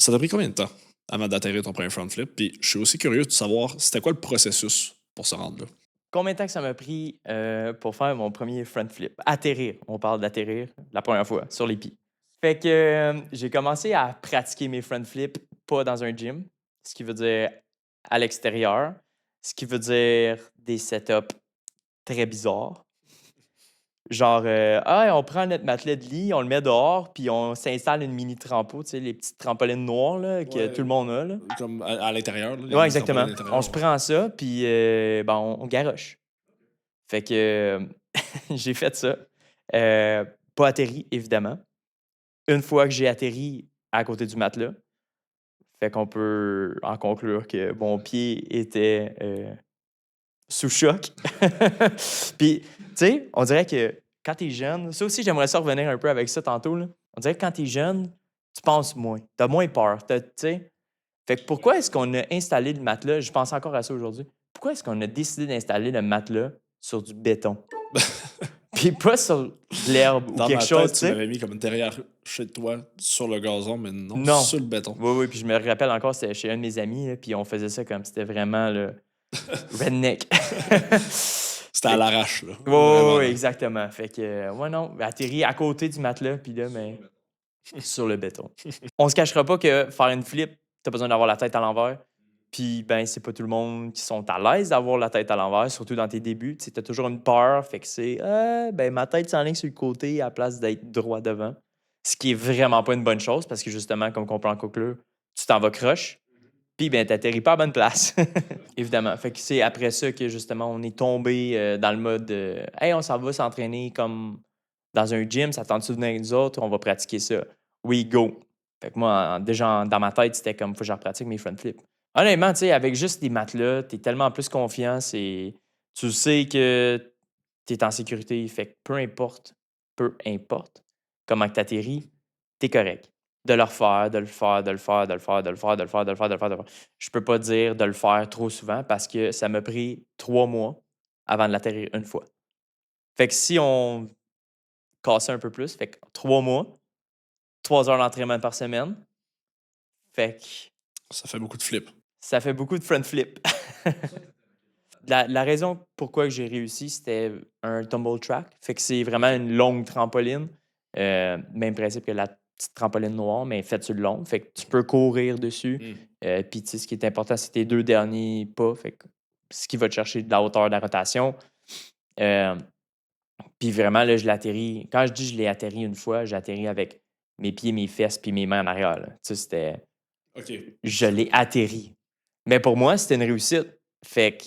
Ça t'a pris combien de temps avant d'atterrir ton premier front flip? Puis je suis aussi curieux de savoir c'était quoi le processus pour se rendre là? Combien de temps que ça m'a pris, pour faire mon premier front flip? Atterrir, on parle d'atterrir la première fois sur les pieds. Fait que, j'ai commencé à pratiquer mes front flips, pas dans un gym, ce qui veut dire à l'extérieur, ce qui veut dire des setups très bizarres. Genre, «Ah, on prend notre matelas de lit, on le met dehors, puis on s'installe une mini trampo», tu sais, les petites trampolines noires là, que tout Ouais, le monde a là. comme à l'intérieur, là, les Ouais, mini trampolines exactement. à On l'intérieur, se ouais. prend ça, puis, ben, on garoche. Fait que, j'ai fait ça. Pas atterri, évidemment. Une fois que j'ai atterri à côté du matelas, fait qu'on peut en conclure que mon pied était, sous choc. Puis, tu sais, on dirait que quand tu es jeune ça aussi, j'aimerais ça revenir un peu avec ça tantôt, là. On dirait que quand tu es jeune, tu penses moins, tu as moins peur, tu sais? Fait que pourquoi est-ce qu'on a installé le matelas? Je pense encore à ça aujourd'hui. Pourquoi est-ce qu'on a décidé d'installer le matelas sur du béton? Puis pas sur de l'herbe ou Dans quelque ma chose, tête, tu tu sais? l'avais mis comme derrière chez toi, sur le gazon, mais non, Non. sur le béton. Oui, oui, puis je me rappelle encore, c'était chez un de mes amis, là, puis on faisait ça comme c'était vraiment le redneck. C'était à Fait que l'arrache, là, oui, oui, vraiment, oui, là. exactement. Fait que, ouais, non, atterri à côté du matelas, puis là, mais sur le béton. On se cachera pas que faire une flip, tu as besoin d'avoir la tête à l'envers. Puis, ben, c'est pas tout le monde qui sont à l'aise d'avoir la tête à l'envers, surtout dans tes débuts. Tu as toujours une peur, fait que c'est ben, ma tête s'enligne sur le côté à la place d'être droit devant. Ce qui est vraiment pas une bonne chose parce que justement, comme on peut en conclure, tu t'en vas croche, puis ben, t'atterris pas à la bonne place. Évidemment. Fait que c'est après ça que justement, on est tombé dans le mode hey, on s'en va s'entraîner comme dans un gym, ça tente de venir avec nous autres, on va pratiquer ça. Oui, go. Fait que moi, déjà, dans ma tête, c'était comme, faut que je repratique mes front flips. Honnêtement, tu sais, avec juste des matelas, t'es tellement plus confiant, c'est... Tu sais que t'es en sécurité, fait que peu importe comment que t'atterris, t'es correct. De le refaire, de le faire, de le faire, de le faire, de le faire, de le faire, de le faire, de le faire, de le faire. Je peux pas dire de le faire trop souvent parce que ça m'a pris 3 mois avant de l'atterrir une fois. Fait que si on cassait un peu plus, fait que 3 mois, 3 heures d'entraînement par semaine, fait que Ça fait beaucoup de flips. ça fait beaucoup de front flip. La raison pourquoi j'ai réussi, c'était un tumble track. Fait que c'est vraiment une longue trampoline. Même principe que la petite trampoline noire, mais faite sur le long. Fait que tu peux courir dessus. Mmh. Puis, tu sais, ce qui est important, c'est tes 2 derniers pas. Fait que ce qui va te chercher de la hauteur de la rotation. Euh, Puis vraiment, là, je l'ai atterri. Quand je dis je l'ai atterri une fois, j'ai atterri avec mes pieds, mes fesses, puis mes mains en arrière, là. Tu sais, c'était. OK. Je l'ai atterri. Mais pour moi, c'était une réussite. Fait que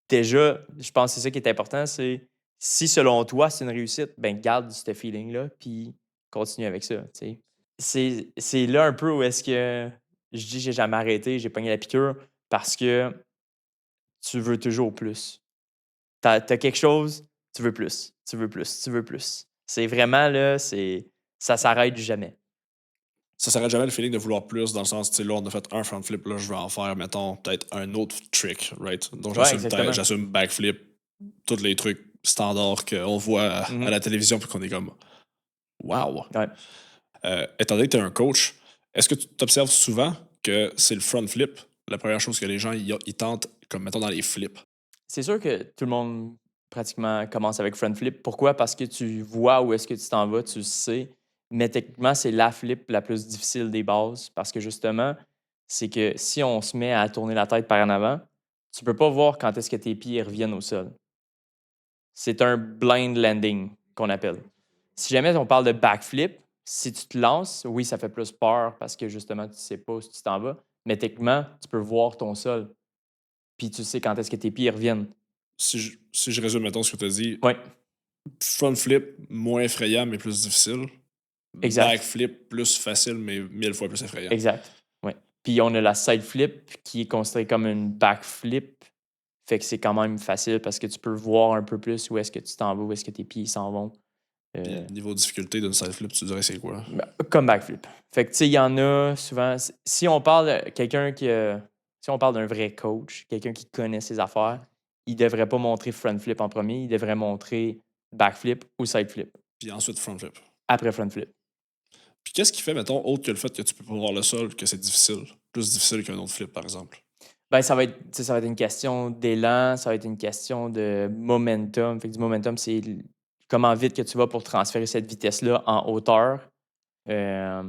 déjà, je pense que c'est ça qui est important, c'est si selon toi, c'est une réussite, ben garde ce feeling-là, puis continue avec ça, tu sais. C'est là un peu où est-ce que je dis: «J'ai jamais arrêté, j'ai pogné la piqûre» parce que tu veux toujours plus. T'as as quelque chose, tu veux plus, tu veux plus, tu veux plus. C'est vraiment là, ça s'arrête jamais. Ça s'arrête jamais le feeling de vouloir plus dans le sens, tu sais, là, on a fait un front flip, là, je vais en faire, mettons, peut-être un autre trick, right? Donc, Ouais, exactement. j'assume backflip, tous les trucs standards qu'on voit à Mmh. la télévision, puis qu'on est comme, wow! Ouais. Étant donné que tu es un coach, est-ce que tu t'observes souvent que c'est le front flip, la première chose que les gens ils tentent, comme mettons dans les flips? C'est sûr que tout le monde pratiquement commence avec front flip. Pourquoi? Parce que tu vois où est-ce que tu t'en vas, tu le sais. Mais techniquement, c'est la flip la plus difficile des bases parce que justement, c'est que si on se met à tourner la tête par en avant, tu peux pas voir quand est-ce que tes pieds reviennent au sol. C'est un blind landing qu'on appelle. Si jamais on parle de backflip, si tu te lances, oui, ça fait plus peur parce que justement, tu sais pas où tu t'en vas. Mais techniquement, tu peux voir ton sol. Puis tu sais quand est-ce que tes pieds reviennent. Si je résume, mettons, ce que tu as dit, Oui, front flip, moins effrayant, mais plus difficile. exact. Backflip, plus facile, mais 1000 fois plus effrayant. Exact, ouais. Puis on a la side flip qui est considérée comme une back flip. Fait que c'est quand même facile parce que tu peux voir un peu plus où est-ce que tu t'en vas, où est-ce que tes pieds s'en vont. Puis niveau de difficulté d'une side flip, tu dirais c'est quoi? Comme backflip. Fait que tu sais, il y en a souvent. Si on parle de quelqu'un qui si on parle d'un vrai coach, quelqu'un qui connaît ses affaires, il devrait pas montrer front flip en premier, il devrait montrer backflip ou side flip Puis ensuite front flip. après front flip. Puis qu'est-ce qui fait, mettons, autre que le fait que tu peux pas voir le sol, que c'est difficile? Plus difficile qu'un autre flip, par exemple. Ben, ça va être une question d'élan, ça va être une question de momentum. Fait que du momentum, c'est comment vite que tu vas pour transférer cette vitesse-là en hauteur. Euh,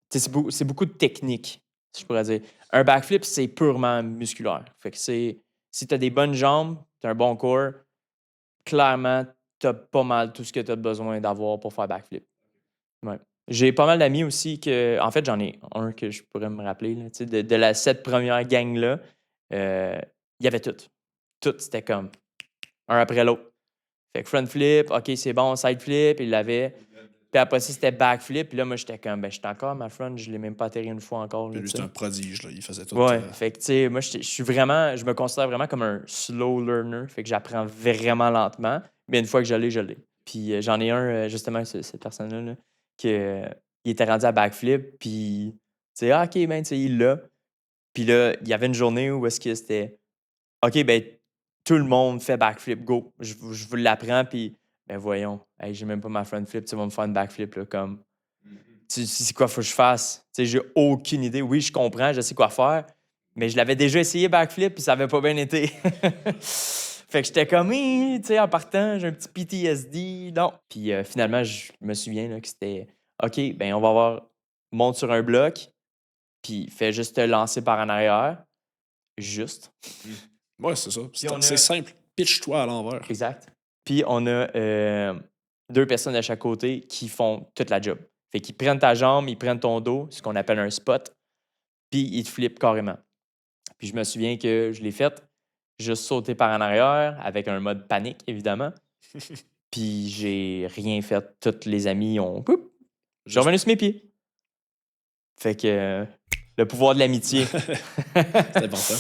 c'est beaucoup de technique, si je pourrais dire. Un backflip, c'est purement musculaire. Fait que si tu as des bonnes jambes, tu as un bon corps, clairement, tu as pas mal tout ce que tu as besoin d'avoir pour faire backflip. Ouais. J'ai pas mal d'amis aussi que. En fait, j'en ai un que je pourrais me rappeler. Là, cette première gang-là, il y avait tout. Tout, c'était comme un après l'autre. Fait que front flip, OK, c'est bon, side flip, il l'avait. Puis après ça, c'était back flip. Puis là, moi, j'étais comme, ben, j'étais encore à ma front, je l'ai même pas atterri une fois encore. Puis Là, lui, tu c'est sais. un prodige, là. Il faisait tout. Ouais, fait que, tu sais, moi, je me considère vraiment comme un slow learner. Fait que j'apprends vraiment lentement. Mais une fois que je l'ai. Puis j'en ai un, justement, cette personne-là, là, il était rendu à backflip. Puis, tu sais, ah, OK, ben, tu sais, il l'a. Puis là, il y avait une journée où est-ce que c'était, OK, ben, tout le monde fait backflip, go. Je vous l'apprends, puis, ben, voyons, hey, j'ai même pas ma front flip, tu vas me faire une backflip, là, comme. C'est quoi faut que je fasse? Tu sais, j'ai aucune idée. Oui, je comprends, je sais quoi faire, mais je l'avais déjà essayé backflip puis ça avait pas bien été. Fait que j'étais comme, tu sais, en partant, j'ai un petit PTSD. Non. Puis finalement, je me souviens là, que c'était, OK, ben on va voir, monte sur un bloc, puis fais juste te lancer par en arrière. Juste. Ouais, c'est ça. on C'est a- simple. Pitch-toi à l'envers. Exact. Puis on a 2 personnes de chaque côté qui font toute la job. Fait qu'ils prennent ta jambe, ils prennent ton dos, ce qu'on appelle un spot, puis ils te flippent carrément. Puis je me souviens que je l'ai fait, juste sauter par en arrière, avec un mode panique, évidemment. Puis j'ai rien fait. Tous les amis ont... Poup! Je suis revenu sur mes pieds. Fait que le pouvoir de l'amitié. C'est important.